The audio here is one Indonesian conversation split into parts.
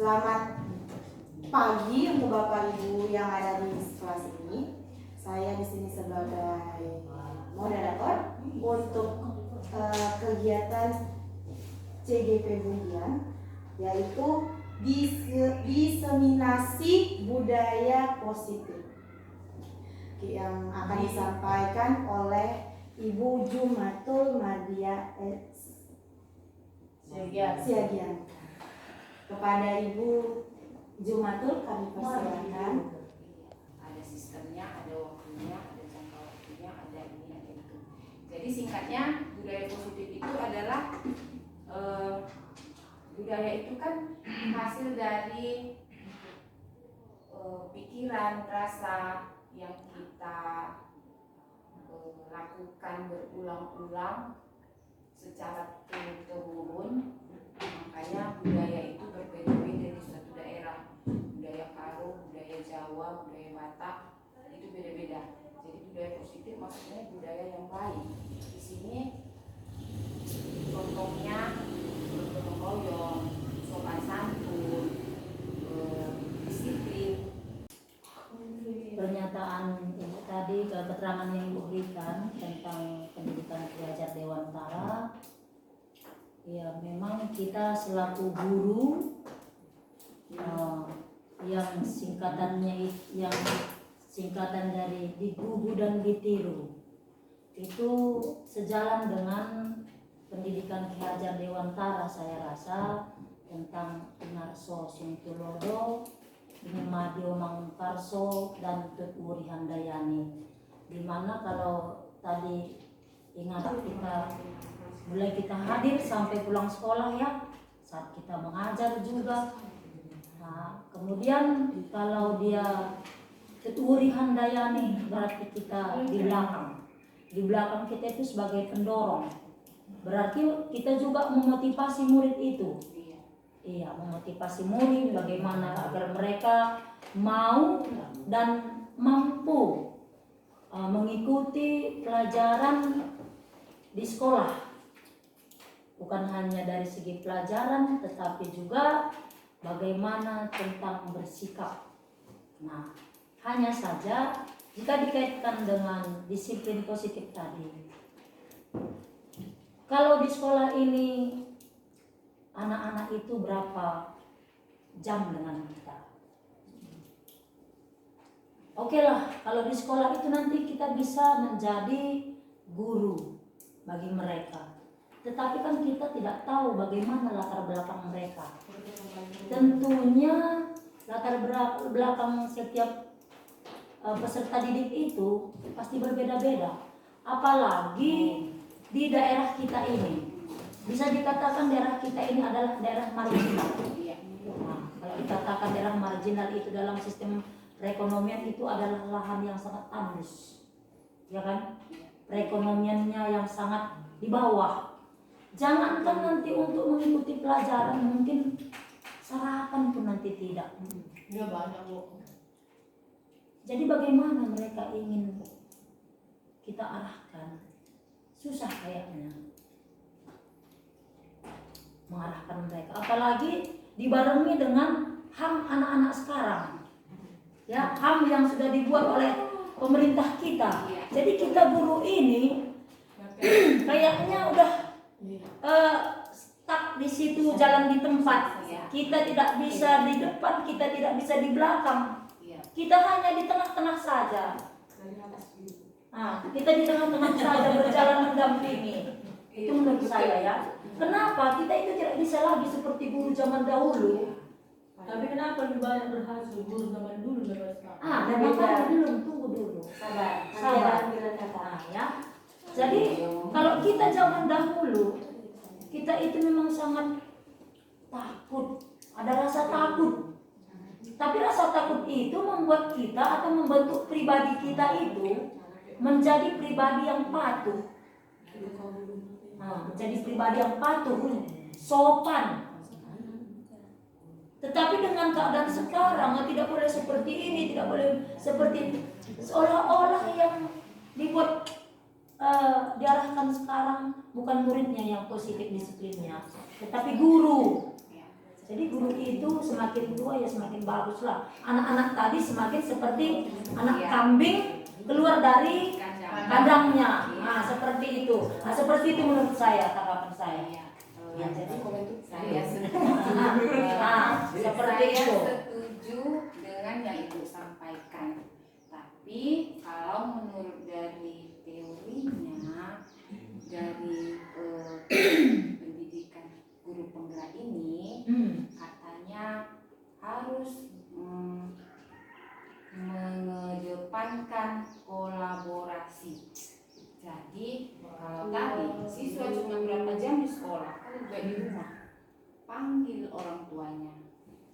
Selamat pagi untuk Bapak Ibu yang ada di kelas ini. Saya di sini sebagai moderator untuk kegiatan CGP Budian, yaitu diseminasi budaya positif yang akan disampaikan oleh Ibu Jumatul Madia Siagian. Kepada Ibu Jumatul kami persilakan. Ada sistemnya, ada waktunya, ada jangka waktunya, ada ini, ada itu. Jadi singkatnya, budaya positif itu adalah budaya itu kan hasil dari pikiran, rasa yang kita lakukan berulang-ulang secara turun-temurun. Makanya budaya itu berbeda-beda di suatu daerah. Budaya Karo, budaya Jawa, budaya Batak itu beda-beda. Jadi budaya positif maksudnya budaya yang baik. Di sini contohnya gotong royong, sopan santun, disiplin. Pernyataan Ibu tadi, keterangan yang Ibu berikan tentang pendidikan Ki Hajar Dewantara, ya memang kita selaku guru yang singkatan dari digugu dan ditiru itu sejalan dengan pendidikan Ki Hajar Dewantara. Saya rasa tentang Inarso Suntulodo, Madio Mangkarso, dan Tut Wuri Handayani, dimana kalau tadi ingat kita mulai kita hadir sampai pulang sekolah ya, saat kita mengajar juga. Nah, kemudian kalau dia Tut Wuri Handayani berarti kita di belakang kita itu sebagai pendorong, berarti kita juga memotivasi murid itu. Iya, memotivasi murid bagaimana agar mereka mau dan mampu mengikuti pelajaran di sekolah. Bukan hanya dari segi pelajaran, tetapi juga bagaimana tentang bersikap. Nah, hanya saja jika dikaitkan dengan disiplin positif tadi, kalau di sekolah ini anak-anak itu berapa jam dengan kita? Oke lah, kalau di sekolah itu nanti kita bisa menjadi guru bagi mereka. Tetapi kan kita tidak tahu bagaimana latar belakang mereka. Tentunya latar belakang setiap peserta didik itu pasti berbeda-beda. Apalagi di daerah kita ini. Bisa dikatakan daerah kita ini adalah daerah marginal. Nah, kalau dikatakan daerah marginal itu dalam sistem perekonomian itu adalah lahan yang sangat tandus, ya kan? Perekonomiannya yang sangat di bawah. Jangankan nanti untuk mengikuti pelajaran, mungkin sarapan pun nanti tidak. Ya banyak Bu. Jadi bagaimana mereka ingin kita arahkan? Susah kayaknya mengarahkan mereka, apalagi dibarengi dengan HAM anak-anak sekarang, ya, HAM yang sudah dibuat oleh pemerintah kita. Jadi kita guru ini kayaknya udah stuck di situ, jalan di tempat. Kita tidak bisa di depan, kita tidak bisa di belakang, kita hanya di tengah-tengah saja. Nah, kita di tengah-tengah saja berjalan mendampingi. Itu menurut saya ya. Kenapa kita itu tidak bisa lagi seperti guru zaman dahulu? Tapi kenapa lebih banyak berhasil guru zaman dulu daripada sekarang? Dan makanya tunggu dulu. Sabar. Nah, ya. Jadi kalau kita zaman dahulu, kita itu memang sangat takut, ada rasa takut. Tapi rasa takut itu membuat kita atau membentuk pribadi kita itu menjadi pribadi yang patuh. Menjadi pribadi yang patuh, sopan. Tetapi dengan keadaan sekarang tidak boleh seperti ini, tidak boleh seperti seolah-olah yang dibuat diarahkan sekarang bukan muridnya yang positif disiplinnya, tetapi guru. Jadi guru itu semakin tua ya semakin bagus lah. Anak-anak tadi semakin seperti anak kambing keluar dari kandangnya. Nah, seperti itu. Nah, seperti itu menurut saya, tanggapan saya. Ya, jadi Saya setuju. nah, seperti Saya itu. setuju dengan yang Ibu sampaikan. Tapi kalau menurut dari teorinya, dari pendidikan guru penggerak ini, katanya harus mengedepankan kolaborasi. Jadi kalau tadi siswa cuma berapa jam di sekolah, kan juga di rumah, panggil orang tuanya,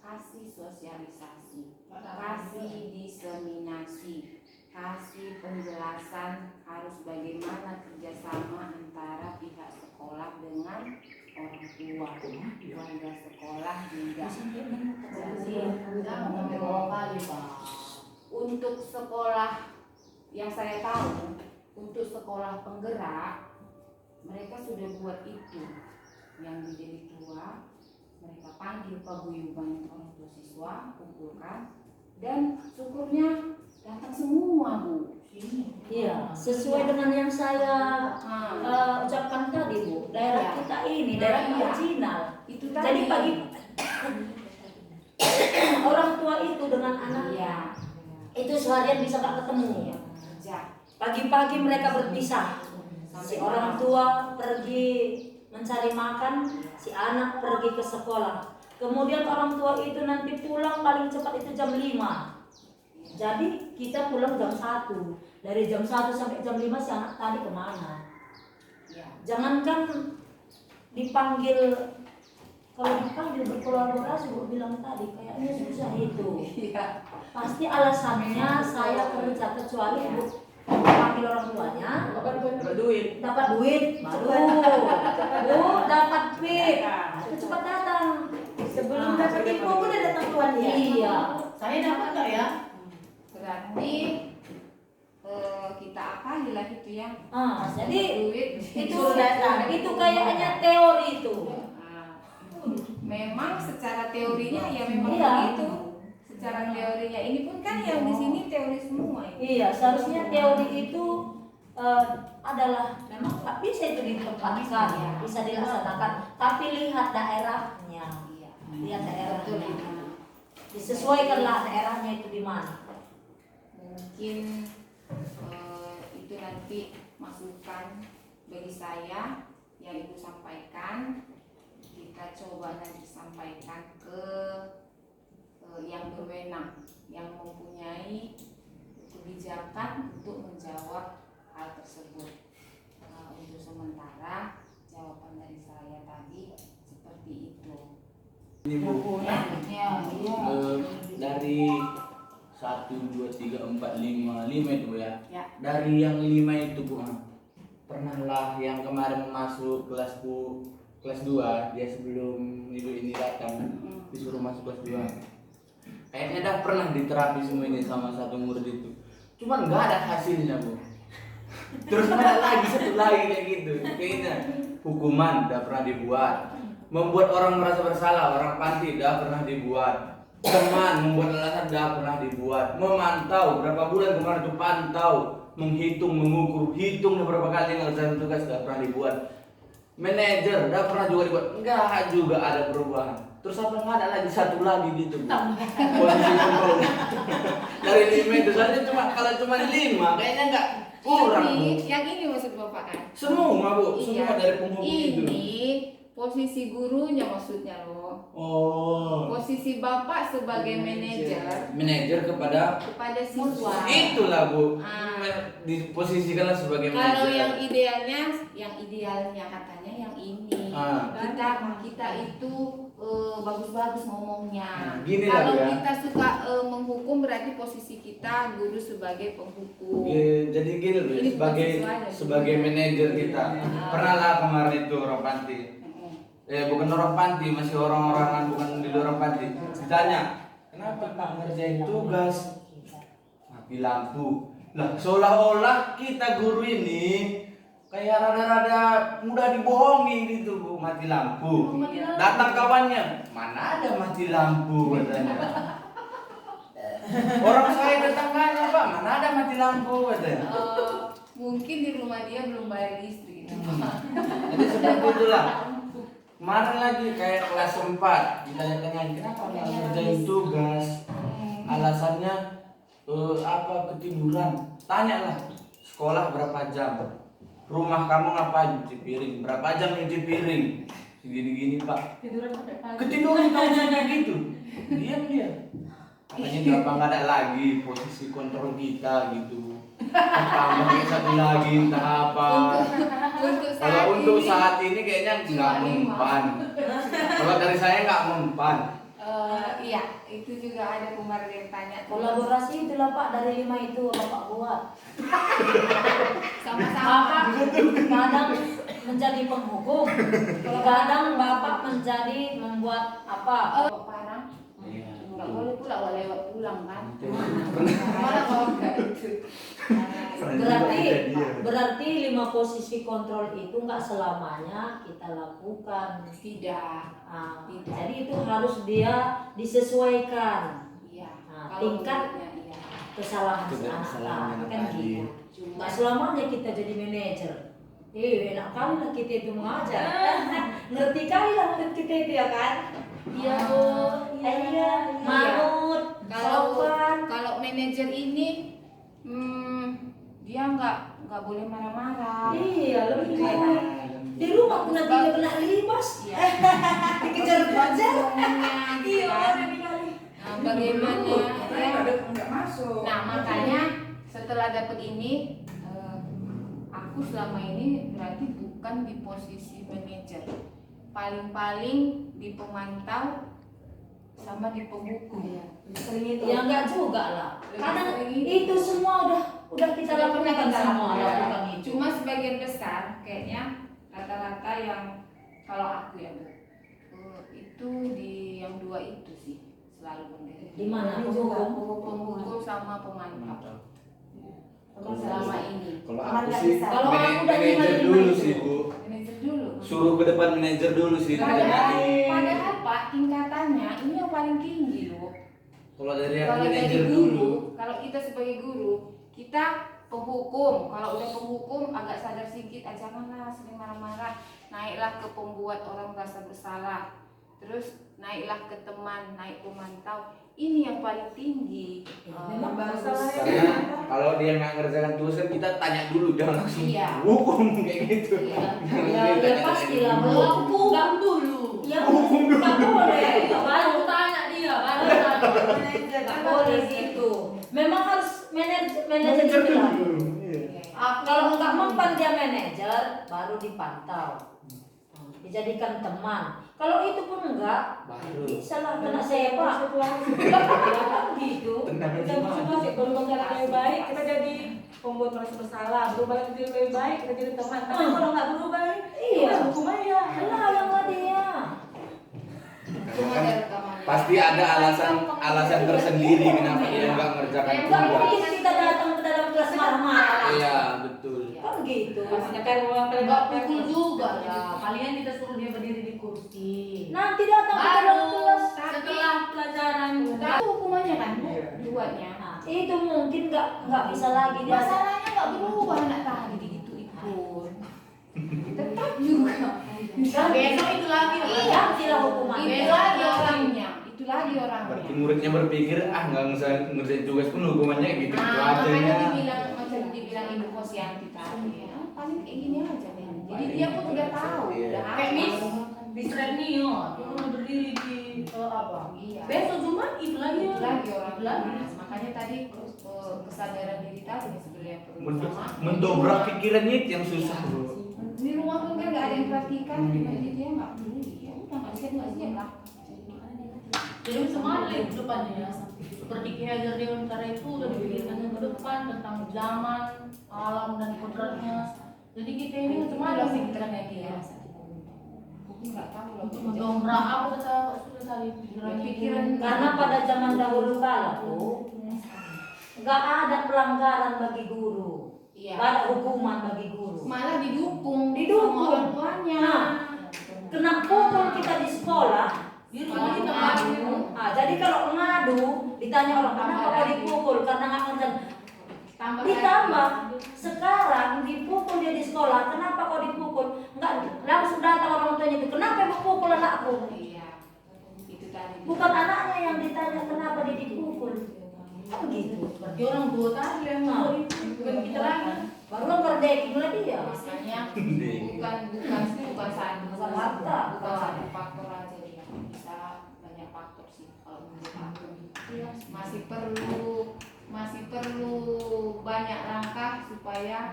kasih sosialisasi, kasih diseminasi, kasih penjelasan harus bagaimana kerjasama antara pihak sekolah dengan orang tua, warga sekolah juga. Jadi untuk sekolah yang saya tahu, untuk sekolah penggerak mereka sudah buat itu. Yang menjadi tua mereka panggil paguyuban orang tua siswa, kumpulkan, dan syukurnya datang semua Bu. Iya, sesuai dengan yang saya ucapkan tadi Bu. Daerah kita ini daerah marginal. Itu Jadi pagi orang tua itu dengan anaknya itu seharian bisa gak ketemu. kerja. Pagi-pagi mereka berpisah. Si orang tua pergi mencari makan, si anak pergi ke sekolah. Kemudian orang tua itu nanti pulang paling cepat itu jam 5. Jadi kita pulang jam 1. Dari jam 1 sampai jam 5 si anak tadi kemana? Jangankan dipanggil, kalau dipanggil berkolaborasi, Bu bilang tadi kayaknya susah itu. Pasti alasannya saya kerja, kecuali Bu panggil orang tuanya dapat duit baru Bu dapat pip itu cepat datang. Sebelum dapat info pun udah datang tuan dia. Iya, Saya dapat nggak ya? Berarti kita akalilah itu ya. jadi Duit itu kayaknya teori itu. Memang secara teorinya ya memang Iya. begitu. Secara teorinya ini pun kan yang di sini teori semua ini. Iya, seharusnya teori itu adalah memang nggak bisa itu ditempatkan, bisa dilaksanakan. Tapi lihat daerahnya, lihat daerahnya, disesuaikanlah daerahnya itu di mana. Mungkin itu nanti masukan bagi saya yang Ibu sampaikan, kita coba nanti sampaikan ke yang berwenang, yang mempunyai kebijakan untuk menjawab hal tersebut. Untuk sementara jawaban dari saya tadi seperti itu. Ini Bu, dari 1, 2, 3, 4, 5 itu ya. Dari yang 5 itu Bu, pernahlah yang kemarin masuk kelas 2, dia sebelum Ibu ini datang disuruh masuk kelas 2. Kayaknya dah pernah diterapi semua ini sama satu murid itu. Cuman nggak ada hasilnya Bu. Terus ada lagi satu lagi kayak gitu. Kayaknya hukuman udah pernah dibuat. Membuat orang merasa bersalah, orang panti udah pernah dibuat. Teman membuat alasan udah pernah dibuat. Memantau berapa bulan kemarin itu pantau, menghitung, mengukur, hitung beberapa kali ngelaksanain tugas udah pernah dibuat. Manajer udah pernah juga dibuat, enggak juga ada perubahan. Terus apa nggak ada lagi satu lagi gitu Bu. Posisi pembawa dari 5 itu soalnya kalau cuma 5 kayaknya nggak kurang Bu. Yang ini maksud Bapak kan? Semua Bu, semua dari penghubung itu. Ini posisi gurunya maksudnya loh. Oh. Posisi Bapak sebagai Manajer kepada siswa. Itulah Bu. Kalau Diposisikanlah sebagai manajer. yang idealnya katanya yang ini. Ah. Kita itu bagus-bagus ngomongnya. Gini lah, Kalau Bu, ya. kita suka menghukum berarti posisi kita guru sebagai penghukum. Jadi gini loh, Ini sebagai manajer kita. Pernah lah kemarin itu orang panti. Bukan orang panti, masih orang-orangan, bukan di luar panti. Ditanya, kenapa Pak ngerjain tugas? Mati lampu. Lah, seolah-olah kita guru ini kayak rada-rada mudah dibohongi gitu Bu, mati lampu. Datang kawannya, mana ada mati lampu katanya. Orang saya datang nanya Pak, mana ada mati lampu katanya. Mungkin di rumah dia belum bayar listrik. Jadi seperti itulah. Kemarin lagi kayak kelas 4 ditanya-tanyain kenapa nggak ngerjain tugas, alasannya apa ketiduran. Tanyalah sekolah berapa jam, rumah kamu ngapain nyuci piring, berapa jam nyuci piring, gini-gini Pak. Tiduran sampai pagi. Ketiduran kayak gitu, diam dia. Katanya kenapa nggak ada lagi posisi kontrol kita gitu. Tambah satu lagi entah apa. Kalau untuk saat ini kayaknya nggak mempan. Kalau dari saya nggak mempan. Iya, itu juga ada kemarin yang tanya. Kolaborasi itulah Pak, dari 5 itu Bapak buat. Sama-sama. Bapak kadang menjadi penghukum, kadang Bapak menjadi membuat apa? Parang. Iya. Nggak boleh pula lewat pulang kan. Malah kalau nggak itu. Berarti 5 posisi kontrol itu nggak selamanya kita lakukan. Tidak. Nah, Tidak. jadi itu harus dia disesuaikan. Iya. Nah, Kalau tingkat menurutnya, iya. kesalahan Itu anak kesalahan anak kan tadi. gitu. Cuma Nggak selamanya kita jadi manajer. Enak kali lah kita itu mengajar. Ngerti kali lah kita itu ya kan? Iya Bu, iya, manut, kalau sopan. kalau manajer ini dia nggak boleh marah-marah. Iya, lebih Iya. baik. Di rumah pun nanti dia kena libas. Iya. Dikejar-kejar. Iya, nah, bagaimana ya? Nggak masuk. Nah, makanya setelah dapat ini aku selama ini berarti bukan di posisi manajer. Paling-paling di pemantau sama di penghukum. Sering itu. Ya enggak juga lah. Lebih Karena sering itu semua udah kita Sudah lakukan pernah kita semua lakukan. lakukan itu. Cuma sebagian besar kayaknya rata-rata yang kalau aku ya Bu, itu di yang 2 itu sih selalu mendiri. Di mana Ini juga penghukum? Penghukum sama pemantau Mantap. selama ini. Kalau Aman aku nggak sih bisa. Kalau aku udah manajer lima-lima dulu itu. sih Bu. Manajer dulu. Suruh ke depan manajer dulu sih. Padahal Pak tingkatannya ini yang paling tinggi loh. Kalau dari yang Kalau manajer jadi dulu. guru, kalau kita sebagai guru, kita penghukum. Kalau udah penghukum agak sadar sedikit, janganlah sering marah-marah. Naiklah ke pembuat orang merasa bersalah. Terus naiklah ke teman, naik pemantau. Ini yang paling tinggi. Memang masalahnya Karena kalau dia nggak ngerjakan tugas kan kita tanya dulu, jangan langsung Iya. hukum kayak gitu. Iya. Ya pastilah Hukum dulu. Ya nggak boleh. Baru tanya dia, baru tanya. Nggak boleh gitu. Memang harus manajer itu lah. Iya. Kalau nggak mempan dia manajer, baru dipantau. Dijadikan teman. Kalau itu pun enggak, Baru. bisa lah kena sepak. Gitu. Kita berubah berubah cara lebih baik, kita jadi pembuat merasa bersalah. Berubah jadi lebih baik, kita jadi teman. Tapi kalau nggak berubah, Iya. hukum aja. Laranglah dia. Cuma ada rekamannya. Pasti ada alasan tersendiri kenapa dia nggak ngerjakan Enggak tugas. mungkin kita datang ke dalam kelas marah-marah. Iya betul. Kan gitu. Pastinya kan Enggak pukul juga ya. Palingan kita suruh dia berdiri di kursi. Nanti datang ke dalam Baru kelas. setelah pelajaran Itu hukumannya kan, buatnya. Nah, itu mungkin nggak bisa lagi dia. Masalahnya nggak berubah anak tadi gitu pun. Tetap juga. besok itu lagi. Gantilah hukumannya. Itu lagi orangnya. Itu lagi orangnya. Berarti muridnya berpikir nggak ngerjain tugas pun hukumannya gitu Nah, aja makanya ya. dibilang macam dibilang Ibu Kosianti tadi ya, paling kayak gini aja deh. Jadi dia pun udah tahu, Iya. udah Kayak Miss hafal. di Srenio, dia berdiri di apa? Iya. Besok Jumat itu lagi. Itu lagi orang Itu lagi. Makanya tadi kesadaran diri tadi sebenarnya perlu sama. Mendobrak pikirannya itu yang susah bro. Di rumah pun kan nggak ada yang perhatikan, jadi dia nggak peduli. Ya udah nggak siap lah. Jadi semuanya ke depannya ya. Seperti Ki Hajar Dewantara itu udah dipikirkan ke depan tentang zaman, alam dan kodratnya. Jadi kita ini Itu macam adalah mana sih pikirannya dia. Aku nggak tahu loh. untuk mendongkrak apa kata sudah tadi pikiran Karena pada zaman dahulu kala tuh nggak ada pelanggaran bagi guru. Iya. Nggak ada hukuman bagi guru. Malah didukung Didukung. sama orang tuanya. Nah, kena pukul kita di sekolah. Di rumah kita Ngadu. ngadu. Jadi kalau ngadu ditanya orang kenapa kau dipukul karena nggak ngerti. Tambah Ditambah lagi. sekarang dipukul dia di sekolah, kenapa kau dipukul? Nggak langsung datang orang tuanya itu, kenapa ibu pukul anakku? Iya. Itu tadi. Bukan anaknya yang ditanya kenapa dia dipukul. Kan gitu. Berarti orang tua tadi yang mau bukan kita lagi. Baru ngerdekin lah dia. Makanya bukan satu faktor aja dia, bisa banyak faktor sih kalau menurut aku. Masih perlu banyak langkah supaya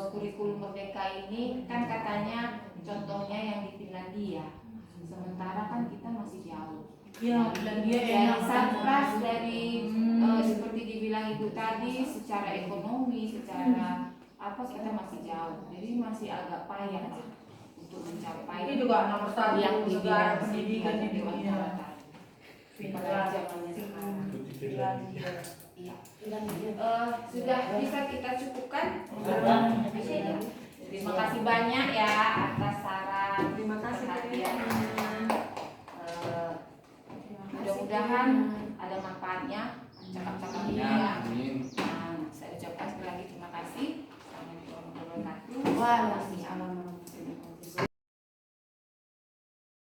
kurikulum merdeka ini kan katanya contohnya yang di Finlandia, sementara kan kita masih jauh. Ya, bilang dia Dari enak. satgas, dari seperti dibilang ibu tadi, secara ekonomi, secara apa kita masih jauh, jadi masih agak payah lah untuk mencapai Ini juga nomor satu yang negara dibilang pendidikan di Dewan dunia. Kehormatan. Pada zamannya sekarang. Iya. Sudah bisa kita cukupkan. Terima kasih banyak ya atas saran, Terima kasih. perhatiannya. Mudah-mudahan ada manfaatnya cakap-cakap ini ya. Amin. Nah, saya ucapkan sekali lagi terima kasih. Assalamualaikum warahmatullahi wabarakatuh. Wah,